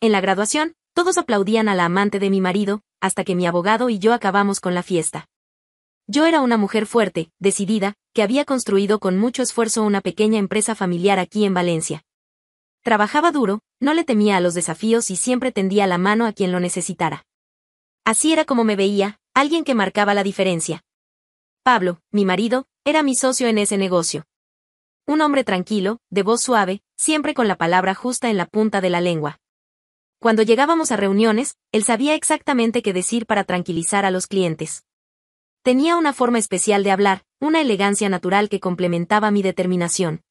En la graduación, todos aplaudían a la amante de mi marido, hasta que mi abogado y yo acabamos con la fiesta. Yo era una mujer fuerte, decidida, que había construido con mucho esfuerzo una pequeña empresa familiar aquí en Valencia. Trabajaba duro, no le temía a los desafíos y siempre tendía la mano a quien lo necesitara. Así era como me veía, alguien que marcaba la diferencia. Pablo, mi marido, era mi socio en ese negocio. Un hombre tranquilo, de voz suave, siempre con la palabra justa en la punta de la lengua. Cuando llegábamos a reuniones, él sabía exactamente qué decir para tranquilizar a los clientes. Tenía una forma especial de hablar, una elegancia natural que complementaba mi determinación.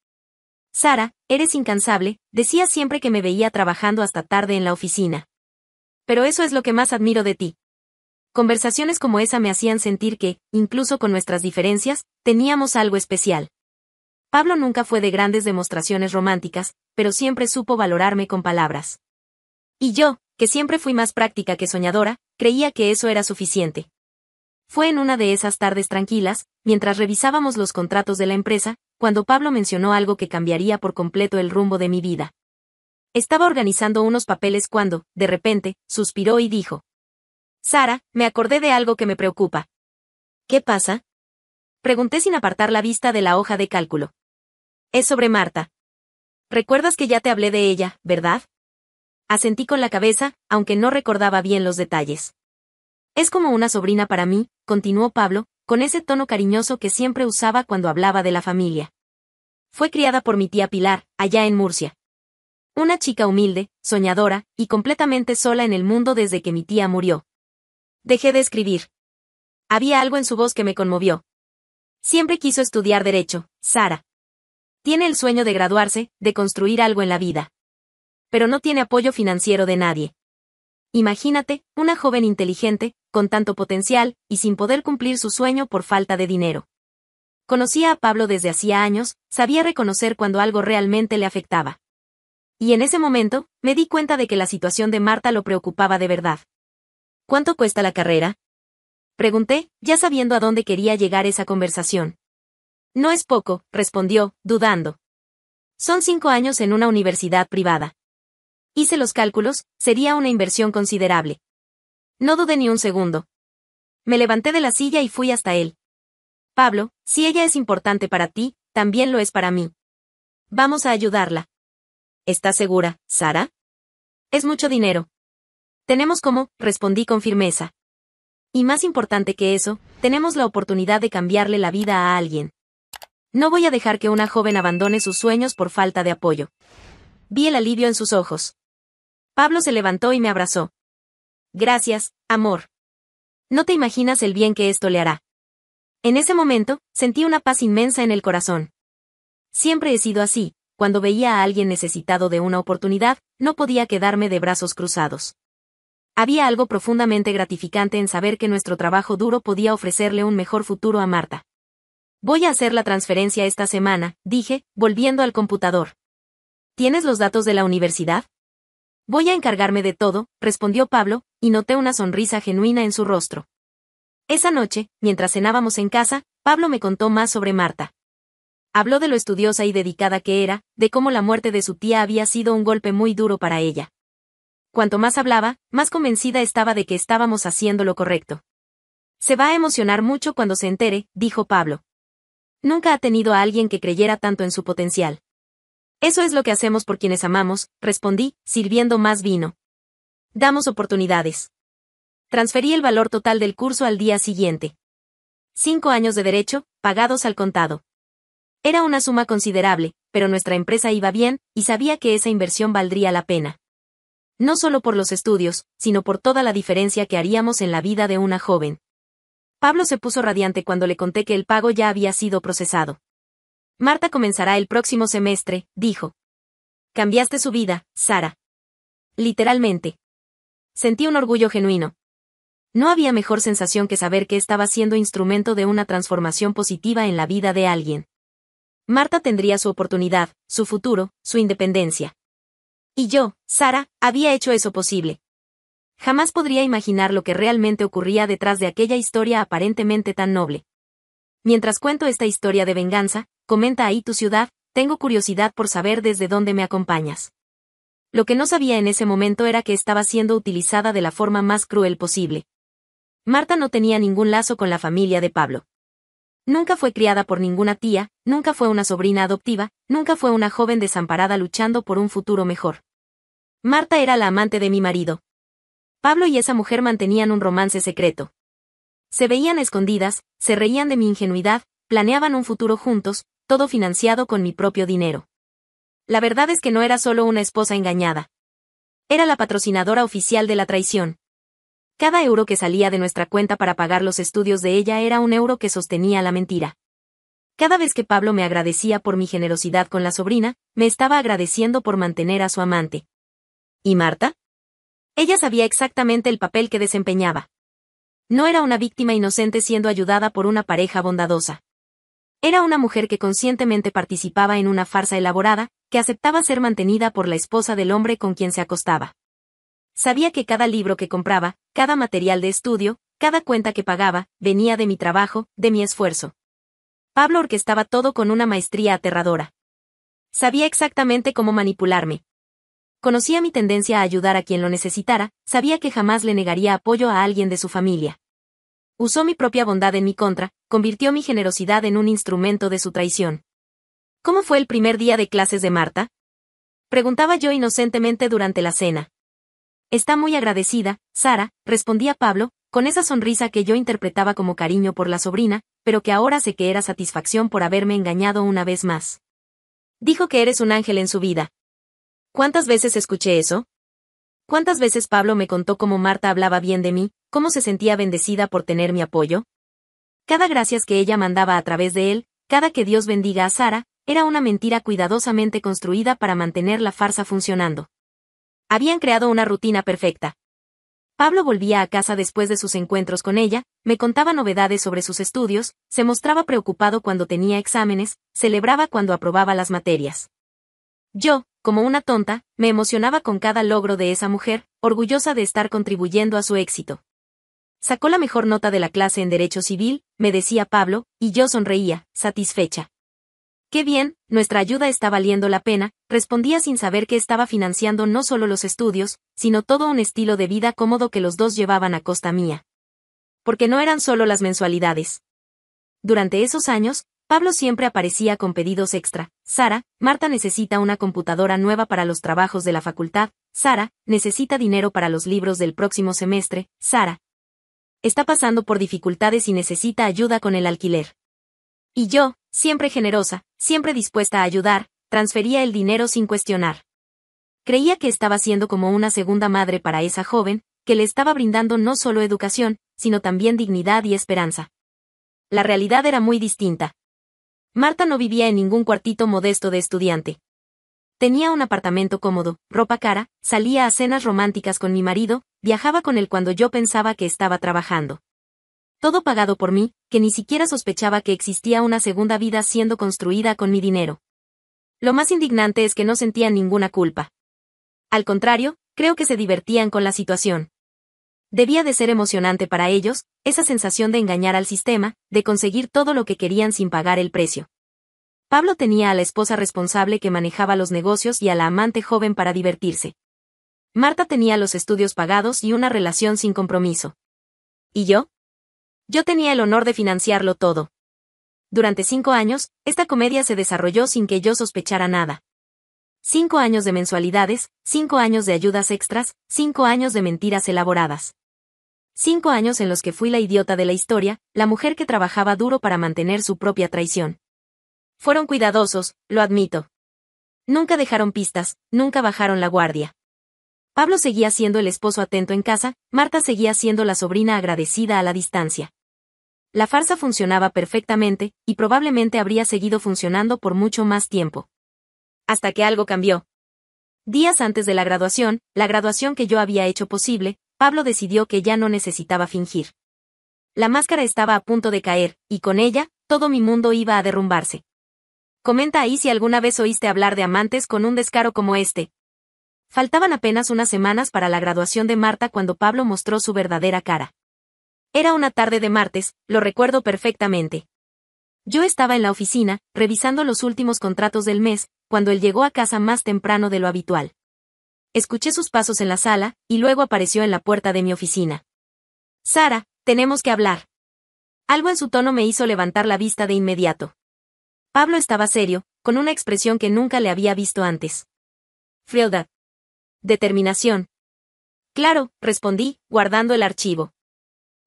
Sara, eres incansable, decía siempre que me veía trabajando hasta tarde en la oficina. Pero eso es lo que más admiro de ti. Conversaciones como esa me hacían sentir que, incluso con nuestras diferencias, teníamos algo especial. Pablo nunca fue de grandes demostraciones románticas, pero siempre supo valorarme con palabras. Y yo, que siempre fui más práctica que soñadora, creía que eso era suficiente. Fue en una de esas tardes tranquilas, mientras revisábamos los contratos de la empresa, cuando Pablo mencionó algo que cambiaría por completo el rumbo de mi vida. Estaba organizando unos papeles cuando, de repente, suspiró y dijo: Sara, me acordé de algo que me preocupa. ¿Qué pasa? Pregunté sin apartar la vista de la hoja de cálculo. Es sobre Marta. ¿Recuerdas que ya te hablé de ella, verdad? Asentí con la cabeza, aunque no recordaba bien los detalles. Es como una sobrina para mí, continuó Pablo, con ese tono cariñoso que siempre usaba cuando hablaba de la familia. Fue criada por mi tía Pilar, allá en Murcia. Una chica humilde, soñadora, y completamente sola en el mundo desde que mi tía murió. Dejé de escribir. Había algo en su voz que me conmovió. Siempre quiso estudiar Derecho, Sara. Tiene el sueño de graduarse, de construir algo en la vida. Pero no tiene apoyo financiero de nadie. Imagínate, una joven inteligente, con tanto potencial, y sin poder cumplir su sueño por falta de dinero. Conocía a Pablo desde hacía años, sabía reconocer cuando algo realmente le afectaba. Y en ese momento, me di cuenta de que la situación de Marta lo preocupaba de verdad. ¿Cuánto cuesta la carrera? Pregunté, ya sabiendo a dónde quería llegar esa conversación. No es poco, respondió, dudando. Son 5 años en una universidad privada. Hice los cálculos, sería una inversión considerable. No dudé ni un segundo. Me levanté de la silla y fui hasta él. Pablo, si ella es importante para ti, también lo es para mí. Vamos a ayudarla. ¿Estás segura, Sara? Es mucho dinero. Tenemos cómo, respondí con firmeza. Y más importante que eso, tenemos la oportunidad de cambiarle la vida a alguien. No voy a dejar que una joven abandone sus sueños por falta de apoyo. Vi el alivio en sus ojos. Pablo se levantó y me abrazó. Gracias, amor. No te imaginas el bien que esto le hará. En ese momento, sentí una paz inmensa en el corazón. Siempre he sido así, cuando veía a alguien necesitado de una oportunidad, no podía quedarme de brazos cruzados. Había algo profundamente gratificante en saber que nuestro trabajo duro podía ofrecerle un mejor futuro a Marta. Voy a hacer la transferencia esta semana, dije, volviendo al computador. ¿Tienes los datos de la universidad? Voy a encargarme de todo, respondió Pablo, y noté una sonrisa genuina en su rostro. Esa noche, mientras cenábamos en casa, Pablo me contó más sobre Marta. Habló de lo estudiosa y dedicada que era, de cómo la muerte de su tía había sido un golpe muy duro para ella. Cuanto más hablaba, más convencida estaba de que estábamos haciendo lo correcto. Se va a emocionar mucho cuando se entere, dijo Pablo. Nunca ha tenido a alguien que creyera tanto en su potencial. Eso es lo que hacemos por quienes amamos, respondí, sirviendo más vino. Damos oportunidades. Transferí el valor total del curso al día siguiente. 5 años de derecho, pagados al contado. Era una suma considerable, pero nuestra empresa iba bien, y sabía que esa inversión valdría la pena. No solo por los estudios, sino por toda la diferencia que haríamos en la vida de una joven. Pablo se puso radiante cuando le conté que el pago ya había sido procesado. Marta comenzará el próximo semestre, dijo. Cambiaste su vida, Sara. Literalmente. Sentí un orgullo genuino. No había mejor sensación que saber que estaba siendo instrumento de una transformación positiva en la vida de alguien. Marta tendría su oportunidad, su futuro, su independencia. Y yo, Sara, había hecho eso posible. Jamás podría imaginar lo que realmente ocurría detrás de aquella historia aparentemente tan noble. Mientras cuento esta historia de venganza, comenta ahí tu ciudad, tengo curiosidad por saber desde dónde me acompañas. Lo que no sabía en ese momento era que estaba siendo utilizada de la forma más cruel posible. Marta no tenía ningún lazo con la familia de Pablo. Nunca fue criada por ninguna tía, nunca fue una sobrina adoptiva, nunca fue una joven desamparada luchando por un futuro mejor. Marta era la amante de mi marido. Pablo y esa mujer mantenían un romance secreto. Se veían escondidas, se reían de mi ingenuidad, planeaban un futuro juntos, todo financiado con mi propio dinero. La verdad es que no era solo una esposa engañada. Era la patrocinadora oficial de la traición. Cada euro que salía de nuestra cuenta para pagar los estudios de ella era un euro que sostenía la mentira. Cada vez que Pablo me agradecía por mi generosidad con la sobrina, me estaba agradeciendo por mantener a su amante. ¿Y Marta? Ella sabía exactamente el papel que desempeñaba. No era una víctima inocente siendo ayudada por una pareja bondadosa. Era una mujer que conscientemente participaba en una farsa elaborada, que aceptaba ser mantenida por la esposa del hombre con quien se acostaba. Sabía que cada libro que compraba, cada material de estudio, cada cuenta que pagaba, venía de mi trabajo, de mi esfuerzo. Pablo orquestaba todo con una maestría aterradora. Sabía exactamente cómo manipularme. Conocía mi tendencia a ayudar a quien lo necesitara, sabía que jamás le negaría apoyo a alguien de su familia. Usó mi propia bondad en mi contra, convirtió mi generosidad en un instrumento de su traición. ¿Cómo fue el primer día de clases de Marta? Preguntaba yo inocentemente durante la cena. Está muy agradecida, Sara, respondía Pablo, con esa sonrisa que yo interpretaba como cariño por la sobrina, pero que ahora sé que era satisfacción por haberme engañado una vez más. Dijo que eres un ángel en su vida. ¿Cuántas veces escuché eso? ¿Cuántas veces Pablo me contó cómo Marta hablaba bien de mí, cómo se sentía bendecida por tener mi apoyo? Cada gracias que ella mandaba a través de él, cada que Dios bendiga a Sara, era una mentira cuidadosamente construida para mantener la farsa funcionando. Habían creado una rutina perfecta. Pablo volvía a casa después de sus encuentros con ella, me contaba novedades sobre sus estudios, se mostraba preocupado cuando tenía exámenes, celebraba cuando aprobaba las materias. Yo, como una tonta, me emocionaba con cada logro de esa mujer, orgullosa de estar contribuyendo a su éxito. Sacó la mejor nota de la clase en Derecho Civil, me decía Pablo, y yo sonreía, satisfecha. Qué bien, nuestra ayuda está valiendo la pena, respondía sin saber que estaba financiando no solo los estudios, sino todo un estilo de vida cómodo que los dos llevaban a costa mía. Porque no eran solo las mensualidades. Durante esos años, Pablo siempre aparecía con pedidos extra. Sara, Marta necesita una computadora nueva para los trabajos de la facultad. Sara, necesita dinero para los libros del próximo semestre. Sara está pasando por dificultades y necesita ayuda con el alquiler. Y yo, siempre generosa, siempre dispuesta a ayudar, transfería el dinero sin cuestionar. Creía que estaba siendo como una segunda madre para esa joven, que le estaba brindando no solo educación, sino también dignidad y esperanza. La realidad era muy distinta. Marta no vivía en ningún cuartito modesto de estudiante. Tenía un apartamento cómodo, ropa cara, salía a cenas románticas con mi marido, viajaba con él cuando yo pensaba que estaba trabajando. Todo pagado por mí, que ni siquiera sospechaba que existía una segunda vida siendo construida con mi dinero. Lo más indignante es que no sentían ninguna culpa. Al contrario, creo que se divertían con la situación. Debía de ser emocionante para ellos, esa sensación de engañar al sistema, de conseguir todo lo que querían sin pagar el precio. Pablo tenía a la esposa responsable que manejaba los negocios y a la amante joven para divertirse. Marta tenía los estudios pagados y una relación sin compromiso. ¿Y yo? Yo tenía el honor de financiarlo todo. Durante 5 años, esta comedia se desarrolló sin que yo sospechara nada. 5 años de mensualidades, 5 años de ayudas extras, 5 años de mentiras elaboradas. 5 años en los que fui la idiota de la historia, la mujer que trabajaba duro para mantener su propia traición. Fueron cuidadosos, lo admito. Nunca dejaron pistas, nunca bajaron la guardia. Pablo seguía siendo el esposo atento en casa, Marta seguía siendo la sobrina agradecida a la distancia. La farsa funcionaba perfectamente, y probablemente habría seguido funcionando por mucho más tiempo. Hasta que algo cambió. Días antes de la graduación que yo había hecho posible, Pablo decidió que ya no necesitaba fingir. La máscara estaba a punto de caer, y con ella, todo mi mundo iba a derrumbarse. Comenta ahí si alguna vez oíste hablar de amantes con un descaro como este. Faltaban apenas unas semanas para la graduación de Marta cuando Pablo mostró su verdadera cara. Era una tarde de martes, lo recuerdo perfectamente. Yo estaba en la oficina, revisando los últimos contratos del mes, cuando él llegó a casa más temprano de lo habitual. Escuché sus pasos en la sala, y luego apareció en la puerta de mi oficina. Sara, tenemos que hablar. Algo en su tono me hizo levantar la vista de inmediato. Pablo estaba serio, con una expresión que nunca le había visto antes. Frialdad. Determinación. Claro, respondí, guardando el archivo.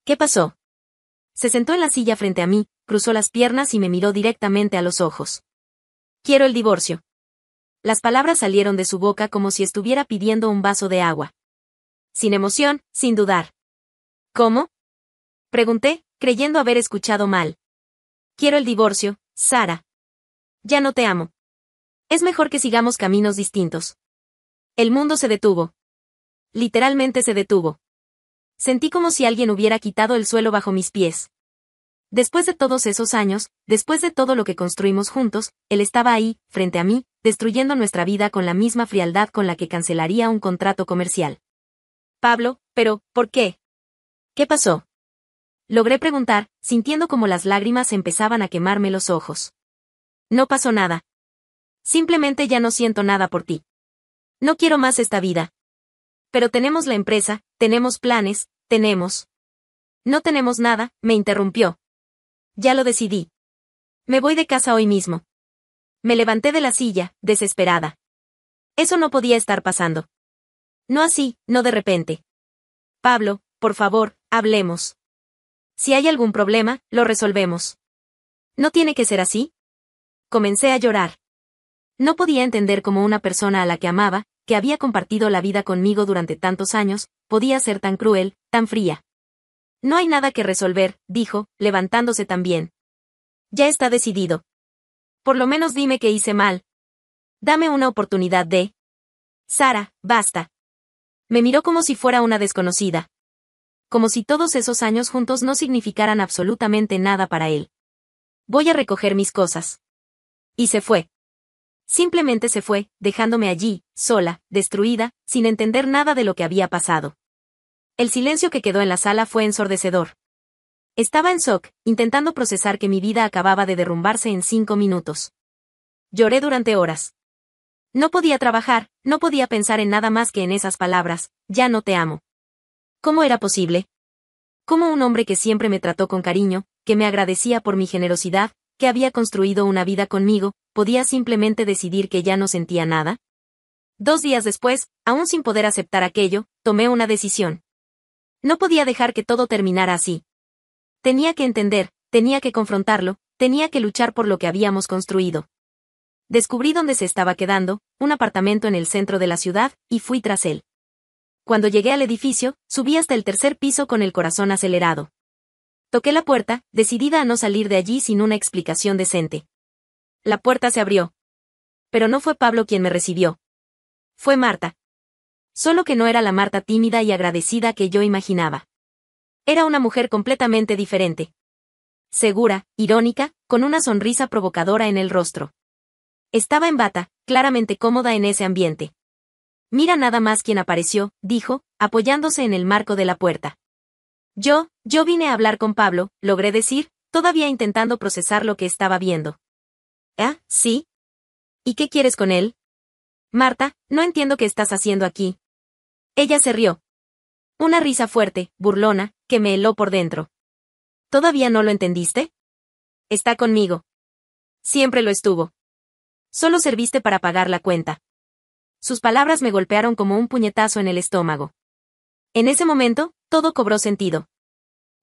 ¿Qué pasó? Se sentó en la silla frente a mí, cruzó las piernas y me miró directamente a los ojos. Quiero el divorcio. Las palabras salieron de su boca como si estuviera pidiendo un vaso de agua. Sin emoción, sin dudar. ¿Cómo? Pregunté, creyendo haber escuchado mal. Quiero el divorcio, Sara. Ya no te amo. Es mejor que sigamos caminos distintos. El mundo se detuvo. Literalmente se detuvo. Sentí como si alguien hubiera quitado el suelo bajo mis pies. Después de todos esos años, después de todo lo que construimos juntos, él estaba ahí, frente a mí, destruyendo nuestra vida con la misma frialdad con la que cancelaría un contrato comercial. Pablo, pero, ¿por qué? ¿Qué pasó? Logré preguntar, sintiendo como las lágrimas empezaban a quemarme los ojos. No pasó nada. Simplemente ya no siento nada por ti. No quiero más esta vida. Pero tenemos la empresa, tenemos planes, tenemos... No tenemos nada, me interrumpió. Ya lo decidí. Me voy de casa hoy mismo. Me levanté de la silla, desesperada. Eso no podía estar pasando. No así, no de repente. Pablo, por favor, hablemos. Si hay algún problema, lo resolvemos. ¿No tiene que ser así? Comencé a llorar. No podía entender cómo una persona a la que amaba, que había compartido la vida conmigo durante tantos años, podía ser tan cruel, tan fría. No hay nada que resolver, dijo, levantándose también. Ya está decidido. Por lo menos dime que hice mal. Dame una oportunidad de... Sara, basta. Me miró como si fuera una desconocida. Como si todos esos años juntos no significaran absolutamente nada para él. Voy a recoger mis cosas. Y se fue. Simplemente se fue, dejándome allí, sola, destruida, sin entender nada de lo que había pasado. El silencio que quedó en la sala fue ensordecedor. Estaba en shock, intentando procesar que mi vida acababa de derrumbarse en 5 minutos. Lloré durante horas. No podía trabajar, no podía pensar en nada más que en esas palabras, ya no te amo. ¿Cómo era posible? ¿Cómo un hombre que siempre me trató con cariño, que me agradecía por mi generosidad, que había construido una vida conmigo, podía simplemente decidir que ya no sentía nada? 2 días después, aún sin poder aceptar aquello, tomé una decisión. No podía dejar que todo terminara así. Tenía que entender, tenía que confrontarlo, tenía que luchar por lo que habíamos construido. Descubrí dónde se estaba quedando, un apartamento en el centro de la ciudad, y fui tras él. Cuando llegué al edificio, subí hasta el 3er piso con el corazón acelerado. Toqué la puerta, decidida a no salir de allí sin una explicación decente. La puerta se abrió. Pero no fue Pablo quien me recibió. Fue Marta. Solo que no era la Marta tímida y agradecida que yo imaginaba. Era una mujer completamente diferente. Segura, irónica, con una sonrisa provocadora en el rostro. Estaba en bata, claramente cómoda en ese ambiente. Mira nada más quién apareció, dijo, apoyándose en el marco de la puerta. Yo vine a hablar con Pablo, logré decir, todavía intentando procesar lo que estaba viendo. ¿Ah, sí? ¿Y qué quieres con él? Marta, no entiendo qué estás haciendo aquí. Ella se rió. Una risa fuerte, burlona, que me heló por dentro. ¿Todavía no lo entendiste? Está conmigo. Siempre lo estuvo. Solo serviste para pagar la cuenta. Sus palabras me golpearon como un puñetazo en el estómago. En ese momento, todo cobró sentido.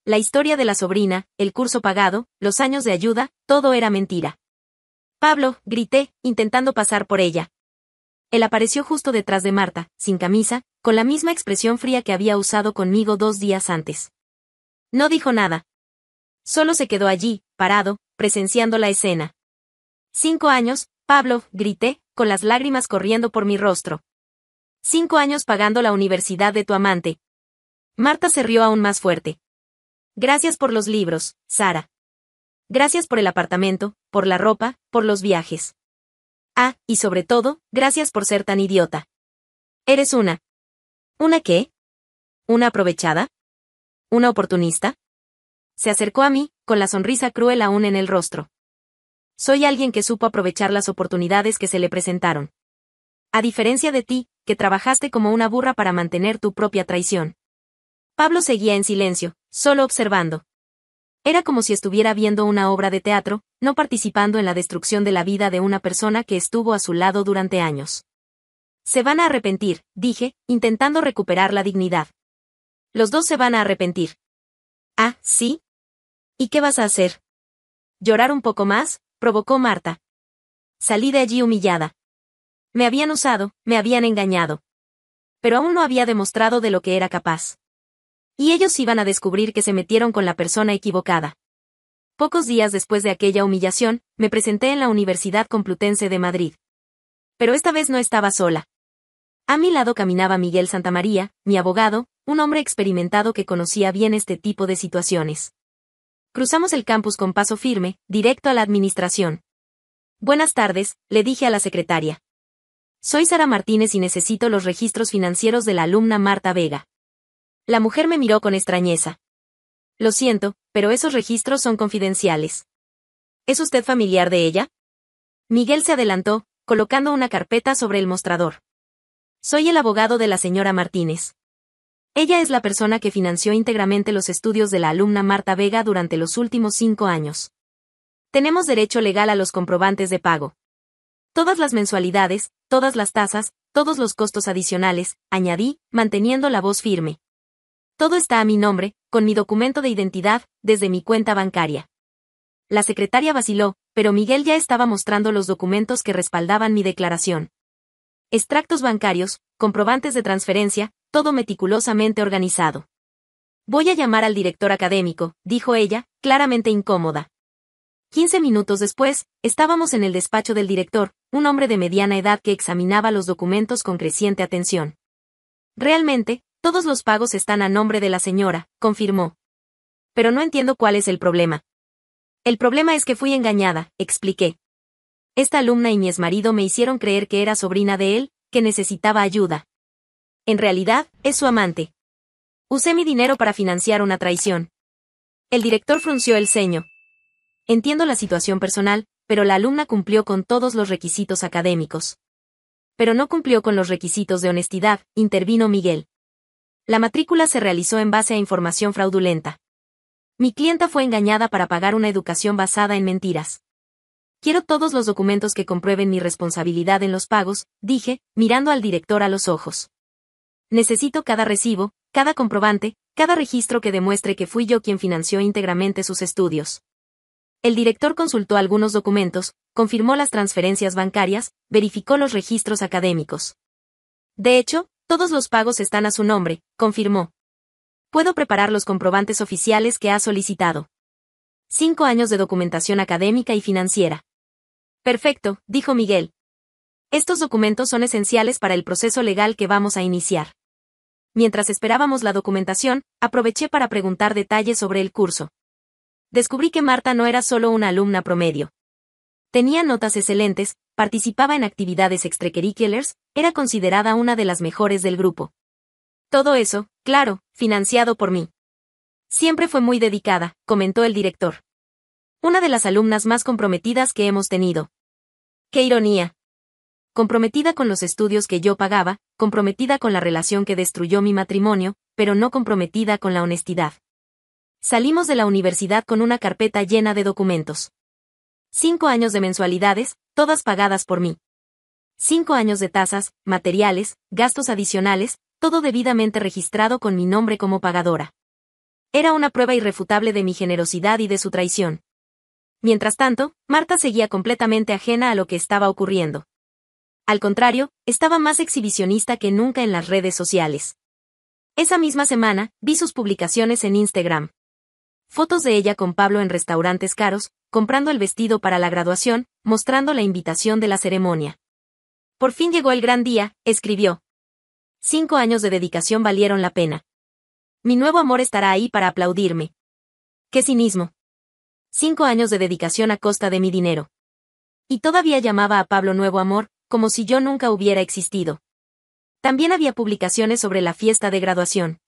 La historia de la sobrina, el curso pagado, los años de ayuda, todo era mentira. Pablo, grité, intentando pasar por ella. Él apareció justo detrás de Marta, sin camisa, con la misma expresión fría que había usado conmigo 2 días antes. No dijo nada. Solo se quedó allí, parado, presenciando la escena. 5 años, Pablo, grité, con las lágrimas corriendo por mi rostro. 5 años pagando la universidad de tu amante. Marta se rió aún más fuerte. Gracias por los libros, Sara. Gracias por el apartamento, por la ropa, por los viajes. Ah, y sobre todo, gracias por ser tan idiota. Eres una... ¿Una qué? ¿Una aprovechada? ¿Una oportunista? Se acercó a mí, con la sonrisa cruel aún en el rostro. Soy alguien que supo aprovechar las oportunidades que se le presentaron. A diferencia de ti, que trabajaste como una burra para mantener tu propia traición. Pablo seguía en silencio, solo observando. Era como si estuviera viendo una obra de teatro, no participando en la destrucción de la vida de una persona que estuvo a su lado durante años. Se van a arrepentir, dije, intentando recuperar la dignidad. Los dos se van a arrepentir. Ah, ¿sí? ¿Y qué vas a hacer? ¿Llorar un poco más?, provocó Marta. Salí de allí humillada. Me habían usado, me habían engañado. Pero aún no había demostrado de lo que era capaz. Y ellos iban a descubrir que se metieron con la persona equivocada. Pocos días después de aquella humillación, me presenté en la Universidad Complutense de Madrid. Pero esta vez no estaba sola. A mi lado caminaba Miguel Santamaría, mi abogado, un hombre experimentado que conocía bien este tipo de situaciones. Cruzamos el campus con paso firme, directo a la administración. Buenas tardes, le dije a la secretaria. Soy Sara Martínez y necesito los registros financieros de la alumna Marta Vega. La mujer me miró con extrañeza. Lo siento, pero esos registros son confidenciales. ¿Es usted familiar de ella? Miguel se adelantó, colocando una carpeta sobre el mostrador. Soy el abogado de la señora Martínez. Ella es la persona que financió íntegramente los estudios de la alumna Marta Vega durante los últimos 5 años. Tenemos derecho legal a los comprobantes de pago. Todas las mensualidades, todas las tasas, todos los costos adicionales, añadí, manteniendo la voz firme. Todo está a mi nombre, con mi documento de identidad, desde mi cuenta bancaria. La secretaria vaciló, pero Miguel ya estaba mostrando los documentos que respaldaban mi declaración. Extractos bancarios, comprobantes de transferencia, todo meticulosamente organizado. Voy a llamar al director académico, dijo ella, claramente incómoda. 15 minutos después, estábamos en el despacho del director, un hombre de mediana edad que examinaba los documentos con creciente atención. Realmente, todos los pagos están a nombre de la señora, confirmó. Pero no entiendo cuál es el problema. El problema es que fui engañada, expliqué. Esta alumna y mi exmarido me hicieron creer que era sobrina de él, que necesitaba ayuda. En realidad, es su amante. Usé mi dinero para financiar una traición. El director frunció el ceño. Entiendo la situación personal, pero la alumna cumplió con todos los requisitos académicos. Pero no cumplió con los requisitos de honestidad, intervino Miguel. La matrícula se realizó en base a información fraudulenta. Mi clienta fue engañada para pagar una educación basada en mentiras. Quiero todos los documentos que comprueben mi responsabilidad en los pagos, dije, mirando al director a los ojos. Necesito cada recibo, cada comprobante, cada registro que demuestre que fui yo quien financió íntegramente sus estudios. El director consultó algunos documentos, confirmó las transferencias bancarias, verificó los registros académicos. De hecho, todos los pagos están a su nombre, confirmó. Puedo preparar los comprobantes oficiales que ha solicitado. 5 años de documentación académica y financiera. Perfecto, dijo Miguel. Estos documentos son esenciales para el proceso legal que vamos a iniciar. Mientras esperábamos la documentación, aproveché para preguntar detalles sobre el curso. Descubrí que Marta no era solo una alumna promedio. Tenía notas excelentes, participaba en actividades extracurriculares, era considerada una de las mejores del grupo. Todo eso, claro, financiado por mí. Siempre fue muy dedicada, comentó el director. Una de las alumnas más comprometidas que hemos tenido. ¡Qué ironía! Comprometida con los estudios que yo pagaba, comprometida con la relación que destruyó mi matrimonio, pero no comprometida con la honestidad. Salimos de la universidad con una carpeta llena de documentos. 5 años de mensualidades, todas pagadas por mí. 5 años de tasas, materiales, gastos adicionales, todo debidamente registrado con mi nombre como pagadora. Era una prueba irrefutable de mi generosidad y de su traición. Mientras tanto, Marta seguía completamente ajena a lo que estaba ocurriendo. Al contrario, estaba más exhibicionista que nunca en las redes sociales. Esa misma semana, vi sus publicaciones en Instagram. Fotos de ella con Pablo en restaurantes caros, comprando el vestido para la graduación, mostrando la invitación de la ceremonia. Por fin llegó el gran día, escribió. 5 años de dedicación valieron la pena. Mi nuevo amor estará ahí para aplaudirme. ¡Qué cinismo! 5 años de dedicación a costa de mi dinero. Y todavía llamaba a Pablo nuevo amor, como si yo nunca hubiera existido. También había publicaciones sobre la fiesta de graduación.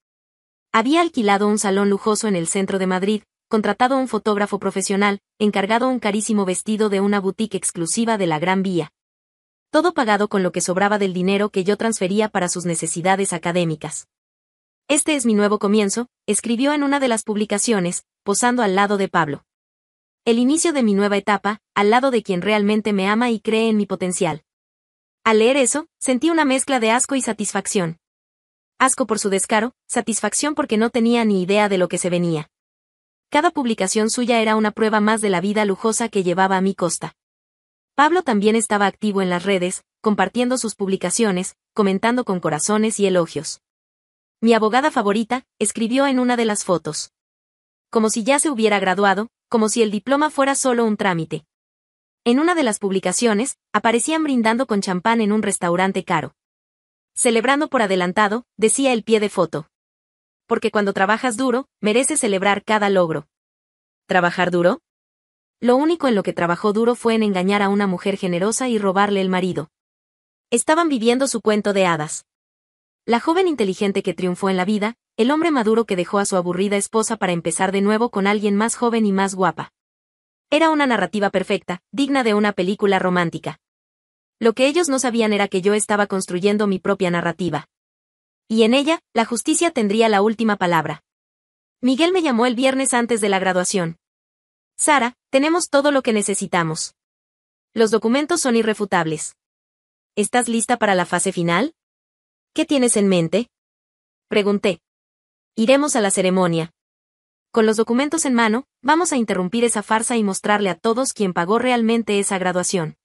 Había alquilado un salón lujoso en el centro de Madrid, contratado un fotógrafo profesional, encargado un carísimo vestido de una boutique exclusiva de la Gran Vía. todo pagado con lo que sobraba del dinero que yo transfería para sus necesidades académicas. Este es mi nuevo comienzo, escribió en una de las publicaciones, posando al lado de Pablo. El inicio de mi nueva etapa, al lado de quien realmente me ama y cree en mi potencial. Al leer eso, sentí una mezcla de asco y satisfacción. Asco por su descaro, satisfacción porque no tenía ni idea de lo que se venía. Cada publicación suya era una prueba más de la vida lujosa que llevaba a mi costa. Pablo también estaba activo en las redes, compartiendo sus publicaciones, comentando con corazones y elogios. Mi abogada favorita, escribió en una de las fotos. Como si ya se hubiera graduado, como si el diploma fuera solo un trámite. En una de las publicaciones, aparecían brindando con champán en un restaurante caro. Celebrando por adelantado, decía el pie de foto. Porque cuando trabajas duro, mereces celebrar cada logro. ¿Trabajar duro? Lo único en lo que trabajó duro fue en engañar a una mujer generosa y robarle el marido. Estaban viviendo su cuento de hadas. La joven inteligente que triunfó en la vida, el hombre maduro que dejó a su aburrida esposa para empezar de nuevo con alguien más joven y más guapa. Era una narrativa perfecta, digna de una película romántica. Lo que ellos no sabían era que yo estaba construyendo mi propia narrativa. Y en ella, la justicia tendría la última palabra. Miguel me llamó el viernes antes de la graduación. Sara, tenemos todo lo que necesitamos. Los documentos son irrefutables. ¿Estás lista para la fase final? ¿Qué tienes en mente? Pregunté. Iremos a la ceremonia. Con los documentos en mano, vamos a interrumpir esa farsa y mostrarle a todos quién pagó realmente esa graduación.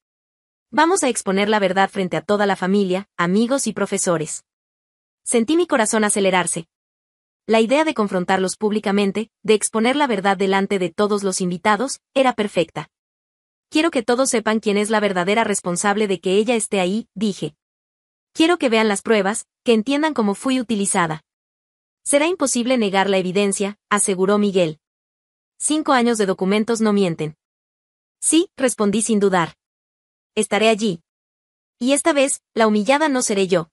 Vamos a exponer la verdad frente a toda la familia, amigos y profesores. Sentí mi corazón acelerarse. La idea de confrontarlos públicamente, de exponer la verdad delante de todos los invitados, era perfecta. Quiero que todos sepan quién es la verdadera responsable de que ella esté ahí, dije. Quiero que vean las pruebas, que entiendan cómo fui utilizada. Será imposible negar la evidencia, aseguró Miguel. 5 años de documentos no mienten. Sí, respondí sin dudar. Estaré allí. Y esta vez, la humillada no seré yo.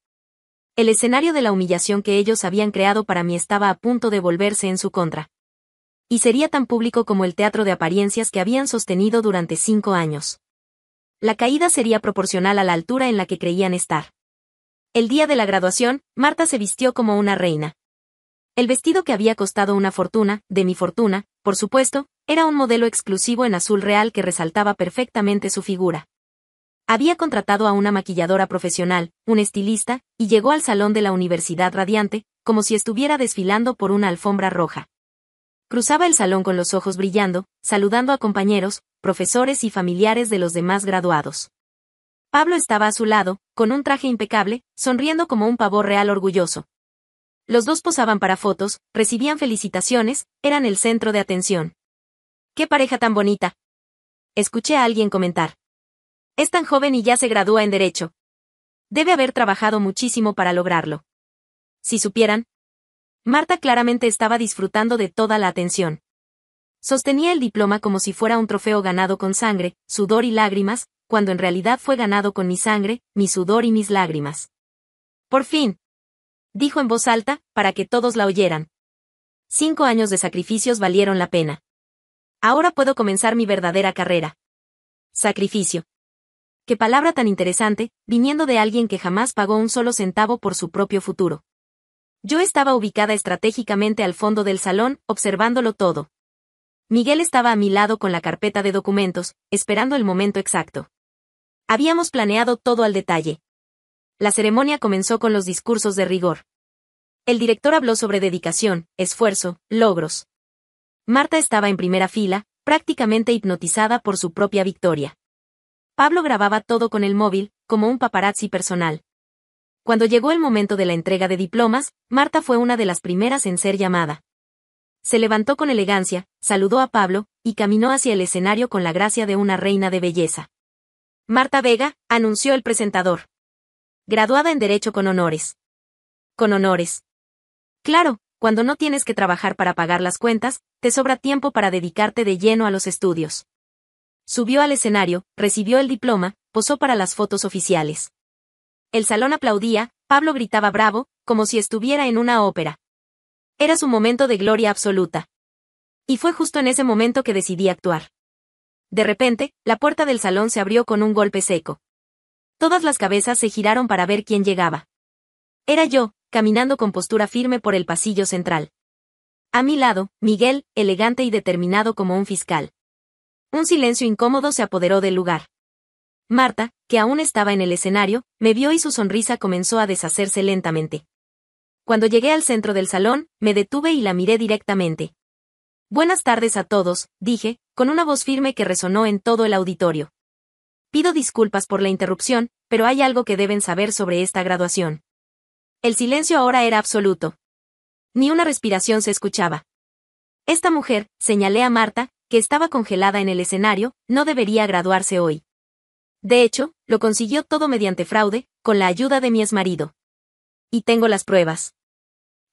El escenario de la humillación que ellos habían creado para mí estaba a punto de volverse en su contra. Y sería tan público como el teatro de apariencias que habían sostenido durante 5 años. La caída sería proporcional a la altura en la que creían estar. El día de la graduación, Marta se vistió como una reina. El vestido que había costado una fortuna, de mi fortuna, por supuesto, era un modelo exclusivo en azul real que resaltaba perfectamente su figura. Había contratado a una maquilladora profesional, un estilista, y llegó al salón de la universidad radiante, como si estuviera desfilando por una alfombra roja. Cruzaba el salón con los ojos brillando, saludando a compañeros, profesores y familiares de los demás graduados. Pablo estaba a su lado, con un traje impecable, sonriendo como un pavo real orgulloso. Los dos posaban para fotos, recibían felicitaciones, eran el centro de atención. ¡Qué pareja tan bonita! Escuché a alguien comentar. Es tan joven y ya se gradúa en Derecho. Debe haber trabajado muchísimo para lograrlo. Si supieran. Marta claramente estaba disfrutando de toda la atención. Sostenía el diploma como si fuera un trofeo ganado con sangre, sudor y lágrimas, cuando en realidad fue ganado con mi sangre, mi sudor y mis lágrimas. Por fin. Dijo en voz alta, para que todos la oyeran. 5 años de sacrificios valieron la pena. Ahora puedo comenzar mi verdadera carrera. Sacrificio. Qué palabra tan interesante, viniendo de alguien que jamás pagó un solo centavo por su propio futuro. Yo estaba ubicada estratégicamente al fondo del salón, observándolo todo. Miguel estaba a mi lado con la carpeta de documentos, esperando el momento exacto. Habíamos planeado todo al detalle. La ceremonia comenzó con los discursos de rigor. El director habló sobre dedicación, esfuerzo, logros. Marta estaba en primera fila, prácticamente hipnotizada por su propia victoria. Pablo grababa todo con el móvil, como un paparazzi personal. Cuando llegó el momento de la entrega de diplomas, Marta fue una de las primeras en ser llamada. Se levantó con elegancia, saludó a Pablo, y caminó hacia el escenario con la gracia de una reina de belleza. Marta Vega, anunció el presentador. Graduada en Derecho con honores. Con honores. Claro, cuando no tienes que trabajar para pagar las cuentas, te sobra tiempo para dedicarte de lleno a los estudios. Subió al escenario, recibió el diploma, posó para las fotos oficiales. El salón aplaudía, Pablo gritaba bravo, como si estuviera en una ópera. Era su momento de gloria absoluta. Y fue justo en ese momento que decidí actuar. De repente, la puerta del salón se abrió con un golpe seco. Todas las cabezas se giraron para ver quién llegaba. Era yo, caminando con postura firme por el pasillo central. A mi lado, Miguel, elegante y determinado como un fiscal. Un silencio incómodo se apoderó del lugar. Marta, que aún estaba en el escenario, me vio y su sonrisa comenzó a deshacerse lentamente. Cuando llegué al centro del salón, me detuve y la miré directamente. Buenas tardes a todos, dije, con una voz firme que resonó en todo el auditorio. Pido disculpas por la interrupción, pero hay algo que deben saber sobre esta graduación. El silencio ahora era absoluto. Ni una respiración se escuchaba. Esta mujer, señalé a Marta, que estaba congelada en el escenario, no debería graduarse hoy. De hecho, lo consiguió todo mediante fraude, con la ayuda de mi exmarido. Y tengo las pruebas.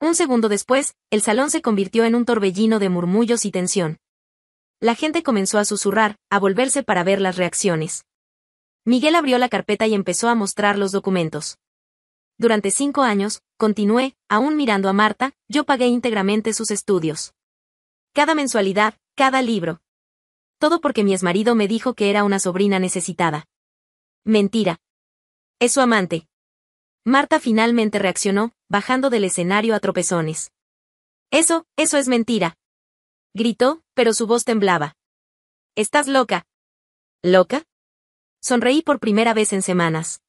Un segundo después, el salón se convirtió en un torbellino de murmullos y tensión. La gente comenzó a susurrar, a volverse para ver las reacciones. Miguel abrió la carpeta y empezó a mostrar los documentos. Durante 5 años, continué, aún mirando a Marta, yo pagué íntegramente sus estudios. Cada mensualidad, cada libro. Todo porque mi exmarido me dijo que era una sobrina necesitada. Mentira. Es su amante. Marta finalmente reaccionó, bajando del escenario a tropezones. Eso es mentira. Gritó, pero su voz temblaba. ¿Estás loca? ¿Loca? Sonreí por primera vez en semanas.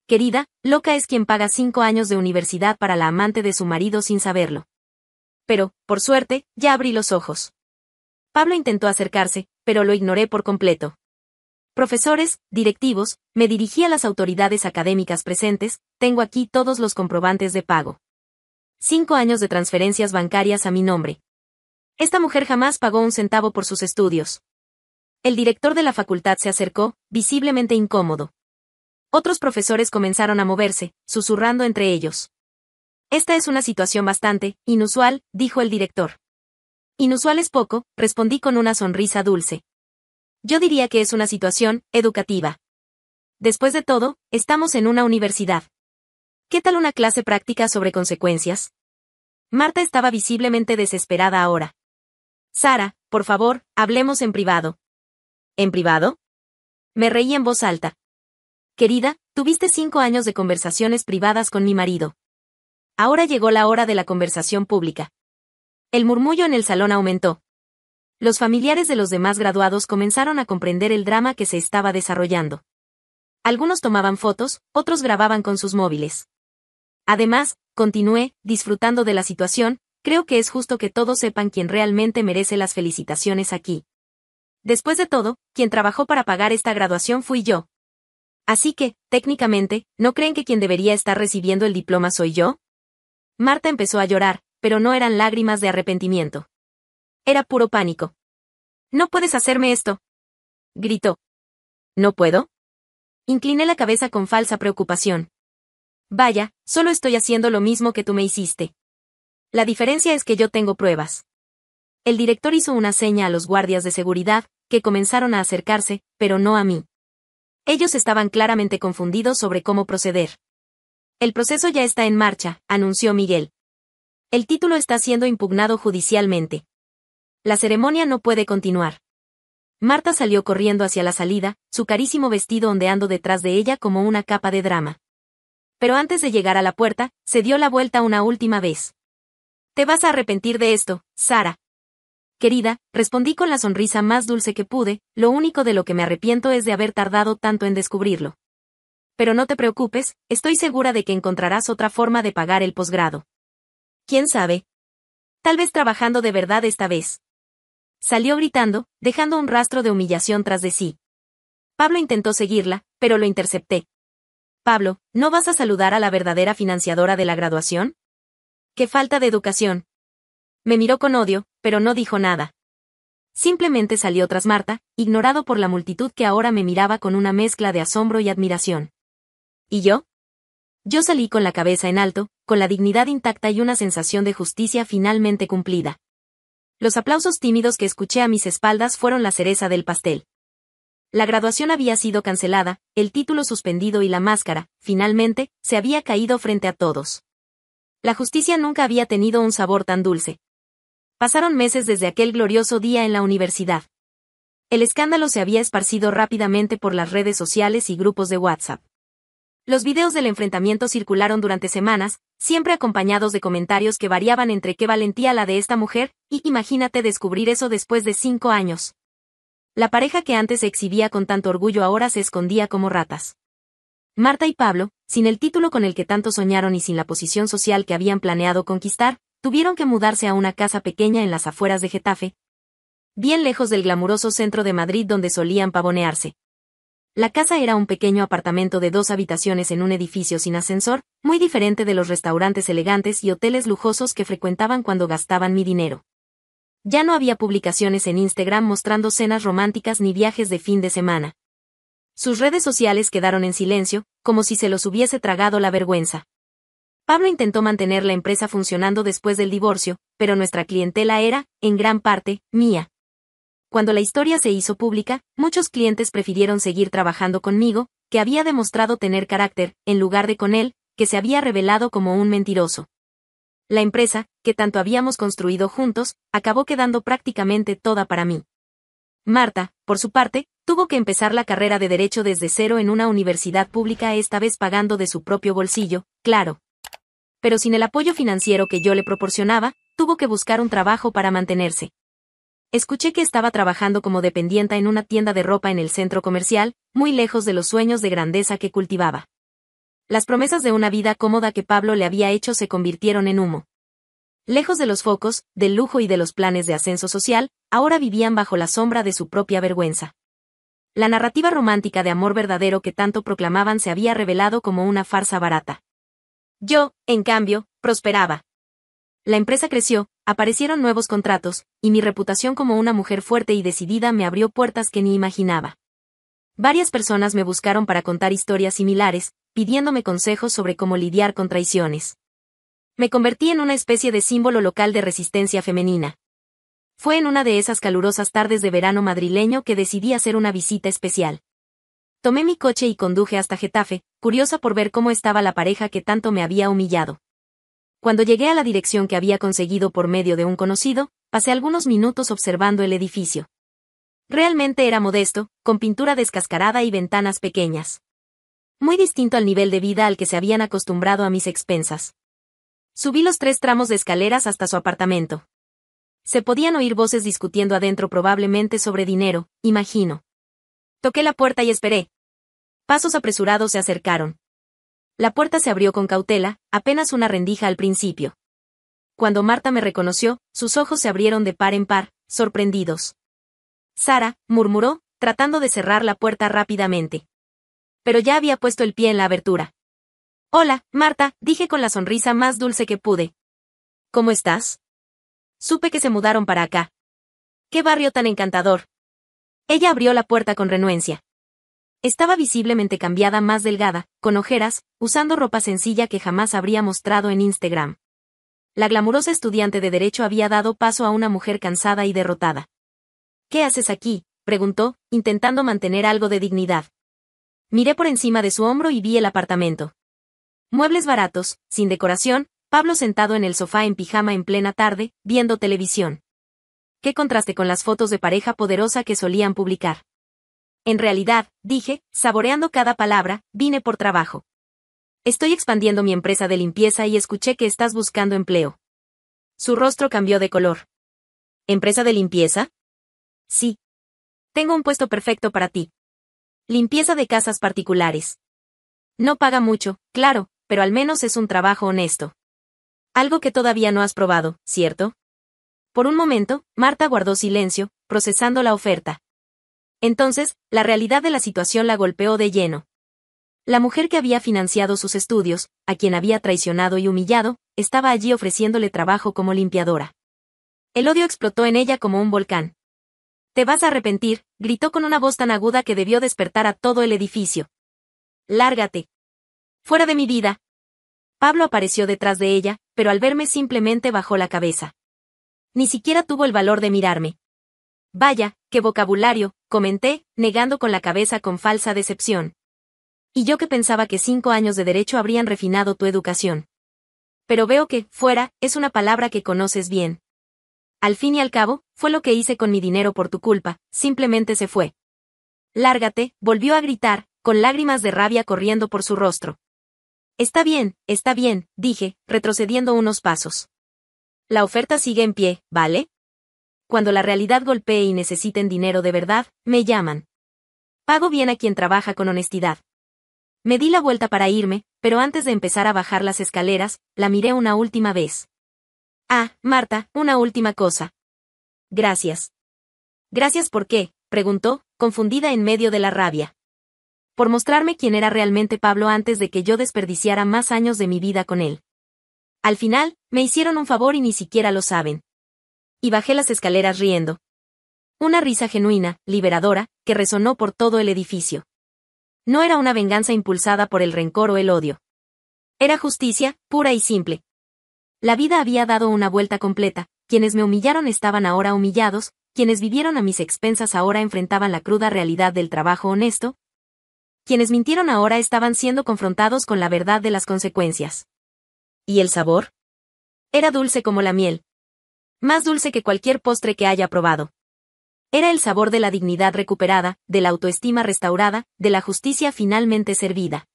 Querida, loca es quien paga 5 años de universidad para la amante de su marido sin saberlo. Pero, por suerte, ya abrí los ojos. Pablo intentó acercarse, pero lo ignoré por completo. Profesores, directivos, me dirigí a las autoridades académicas presentes, tengo aquí todos los comprobantes de pago. 5 años de transferencias bancarias a mi nombre. Esta mujer jamás pagó un centavo por sus estudios. El director de la facultad se acercó, visiblemente incómodo. Otros profesores comenzaron a moverse, susurrando entre ellos. Esta es una situación bastante inusual, dijo el director. Inusual es poco, respondí con una sonrisa dulce. Yo diría que es una situación educativa. Después de todo, estamos en una universidad. ¿Qué tal una clase práctica sobre consecuencias? Marta estaba visiblemente desesperada ahora. Sara, por favor, hablemos en privado. ¿En privado? Me reí en voz alta. Querida, tuviste 5 años de conversaciones privadas con mi marido. Ahora llegó la hora de la conversación pública. El murmullo en el salón aumentó. Los familiares de los demás graduados comenzaron a comprender el drama que se estaba desarrollando. Algunos tomaban fotos, otros grababan con sus móviles. Además, continué, disfrutando de la situación, creo que es justo que todos sepan quién realmente merece las felicitaciones aquí. Después de todo, quien trabajó para pagar esta graduación fui yo. Así que, técnicamente, ¿no creen que quien debería estar recibiendo el diploma soy yo? Marta empezó a llorar, pero no eran lágrimas de arrepentimiento. Era puro pánico. «No puedes hacerme esto», gritó. «¿No puedo?» Incliné la cabeza con falsa preocupación. «Vaya, solo estoy haciendo lo mismo que tú me hiciste. La diferencia es que yo tengo pruebas». El director hizo una seña a los guardias de seguridad, que comenzaron a acercarse, pero no a mí. Ellos estaban claramente confundidos sobre cómo proceder. «El proceso ya está en marcha», anunció Miguel. «El título está siendo impugnado judicialmente. La ceremonia no puede continuar». Marta salió corriendo hacia la salida, su carísimo vestido ondeando detrás de ella como una capa de drama. Pero antes de llegar a la puerta, se dio la vuelta una última vez. «Te vas a arrepentir de esto, Sara». «Querida», respondí con la sonrisa más dulce que pude, «lo único de lo que me arrepiento es de haber tardado tanto en descubrirlo. Pero no te preocupes, estoy segura de que encontrarás otra forma de pagar el posgrado. ¿Quién sabe? Tal vez trabajando de verdad esta vez». Salió gritando, dejando un rastro de humillación tras de sí. Pablo intentó seguirla, pero lo intercepté. «Pablo, ¿no vas a saludar a la verdadera financiadora de la graduación? ¡Qué falta de educación!». Me miró con odio, pero no dijo nada. Simplemente salió tras Marta, ignorado por la multitud que ahora me miraba con una mezcla de asombro y admiración. ¿Y yo? Yo salí con la cabeza en alto, con la dignidad intacta y una sensación de justicia finalmente cumplida. Los aplausos tímidos que escuché a mis espaldas fueron la cereza del pastel. La graduación había sido cancelada, el título suspendido y la máscara, finalmente, se había caído frente a todos. La justicia nunca había tenido un sabor tan dulce. Pasaron meses desde aquel glorioso día en la universidad. El escándalo se había esparcido rápidamente por las redes sociales y grupos de WhatsApp. Los videos del enfrentamiento circularon durante semanas, siempre acompañados de comentarios que variaban entre qué valentía la de esta mujer, y imagínate descubrir eso después de 5 años. La pareja que antes se exhibía con tanto orgullo ahora se escondía como ratas. Marta y Pablo, sin el título con el que tanto soñaron y sin la posición social que habían planeado conquistar, tuvieron que mudarse a una casa pequeña en las afueras de Getafe, bien lejos del glamuroso centro de Madrid donde solían pavonearse. La casa era un pequeño apartamento de 2 habitaciones en un edificio sin ascensor, muy diferente de los restaurantes elegantes y hoteles lujosos que frecuentaban cuando gastaban mi dinero. Ya no había publicaciones en Instagram mostrando cenas románticas ni viajes de fin de semana. Sus redes sociales quedaron en silencio, como si se los hubiese tragado la vergüenza. Pablo intentó mantener la empresa funcionando después del divorcio, pero nuestra clientela era, en gran parte, mía. Cuando la historia se hizo pública, muchos clientes prefirieron seguir trabajando conmigo, que había demostrado tener carácter, en lugar de con él, que se había revelado como un mentiroso. La empresa, que tanto habíamos construido juntos, acabó quedando prácticamente toda para mí. Marta, por su parte, tuvo que empezar la carrera de Derecho desde cero en una universidad pública, esta vez pagando de su propio bolsillo, claro. Pero sin el apoyo financiero que yo le proporcionaba, tuvo que buscar un trabajo para mantenerse. Escuché que estaba trabajando como dependienta en una tienda de ropa en el centro comercial, muy lejos de los sueños de grandeza que cultivaba. Las promesas de una vida cómoda que Pablo le había hecho se convirtieron en humo. Lejos de los focos, del lujo y de los planes de ascenso social, ahora vivían bajo la sombra de su propia vergüenza. La narrativa romántica de amor verdadero que tanto proclamaban se había revelado como una farsa barata. Yo, en cambio, prosperaba. La empresa creció, aparecieron nuevos contratos, y mi reputación como una mujer fuerte y decidida me abrió puertas que ni imaginaba. Varias personas me buscaron para contar historias similares, pidiéndome consejos sobre cómo lidiar con traiciones. Me convertí en una especie de símbolo local de resistencia femenina. Fue en una de esas calurosas tardes de verano madrileño que decidí hacer una visita especial. Tomé mi coche y conduje hasta Getafe, curiosa por ver cómo estaba la pareja que tanto me había humillado. Cuando llegué a la dirección que había conseguido por medio de un conocido, pasé algunos minutos observando el edificio. Realmente era modesto, con pintura descascarada y ventanas pequeñas. Muy distinto al nivel de vida al que se habían acostumbrado a mis expensas. Subí los 3 tramos de escaleras hasta su apartamento. Se podían oír voces discutiendo adentro, probablemente sobre dinero, imagino. Toqué la puerta y esperé. Pasos apresurados se acercaron. La puerta se abrió con cautela, apenas una rendija al principio. Cuando Marta me reconoció, sus ojos se abrieron de par en par, sorprendidos. Sara, murmuró, tratando de cerrar la puerta rápidamente. Pero ya había puesto el pie en la abertura. Hola, Marta, dije con la sonrisa más dulce que pude. ¿Cómo estás? Supe que se mudaron para acá. ¡Qué barrio tan encantador! Ella abrió la puerta con renuencia. Estaba visiblemente cambiada, más delgada, con ojeras, usando ropa sencilla que jamás habría mostrado en Instagram. La glamurosa estudiante de Derecho había dado paso a una mujer cansada y derrotada. ¿Qué haces aquí?, preguntó, intentando mantener algo de dignidad. Miré por encima de su hombro y vi el apartamento. Muebles baratos, sin decoración, Pablo sentado en el sofá en pijama en plena tarde, viendo televisión. Qué contraste con las fotos de pareja poderosa que solían publicar. En realidad, dije, saboreando cada palabra, vine por trabajo. Estoy expandiendo mi empresa de limpieza y escuché que estás buscando empleo. Su rostro cambió de color. ¿Empresa de limpieza? Sí. Tengo un puesto perfecto para ti. Limpieza de casas particulares. No paga mucho, claro, pero al menos es un trabajo honesto. Algo que todavía no has probado, ¿cierto? Por un momento, Marta guardó silencio, procesando la oferta. Entonces, la realidad de la situación la golpeó de lleno. La mujer que había financiado sus estudios, a quien había traicionado y humillado, estaba allí ofreciéndole trabajo como limpiadora. El odio explotó en ella como un volcán. «Te vas a arrepentir», gritó con una voz tan aguda que debió despertar a todo el edificio. «Lárgate. Fuera de mi vida». Pablo apareció detrás de ella, pero al verme simplemente bajó la cabeza. Ni siquiera tuvo el valor de mirarme. «Vaya, qué vocabulario», comenté, negando con la cabeza con falsa decepción. Y yo que pensaba que 5 años de derecho habrían refinado tu educación. Pero veo que, fuera, es una palabra que conoces bien. Al fin y al cabo, fue lo que hice con mi dinero por tu culpa, simplemente se fue. Lárgate, volvió a gritar, con lágrimas de rabia corriendo por su rostro. Está bien, dije, retrocediendo unos pasos. La oferta sigue en pie, ¿vale? Cuando la realidad golpee y necesiten dinero de verdad, me llaman. Pago bien a quien trabaja con honestidad. Me di la vuelta para irme, pero antes de empezar a bajar las escaleras, la miré una última vez. Ah, Marta, una última cosa. Gracias. ¿Gracias por qué?, preguntó, confundida en medio de la rabia. Por mostrarme quién era realmente Pablo antes de que yo desperdiciara más años de mi vida con él. Al final, me hicieron un favor y ni siquiera lo saben. Y bajé las escaleras riendo. Una risa genuina, liberadora, que resonó por todo el edificio. No era una venganza impulsada por el rencor o el odio. Era justicia, pura y simple. La vida había dado una vuelta completa, quienes me humillaron estaban ahora humillados, quienes vivieron a mis expensas ahora enfrentaban la cruda realidad del trabajo honesto, quienes mintieron ahora estaban siendo confrontados con la verdad de las consecuencias. ¿Y el sabor? Era dulce como la miel. Más dulce que cualquier postre que haya probado. Era el sabor de la dignidad recuperada, de la autoestima restaurada, de la justicia finalmente servida.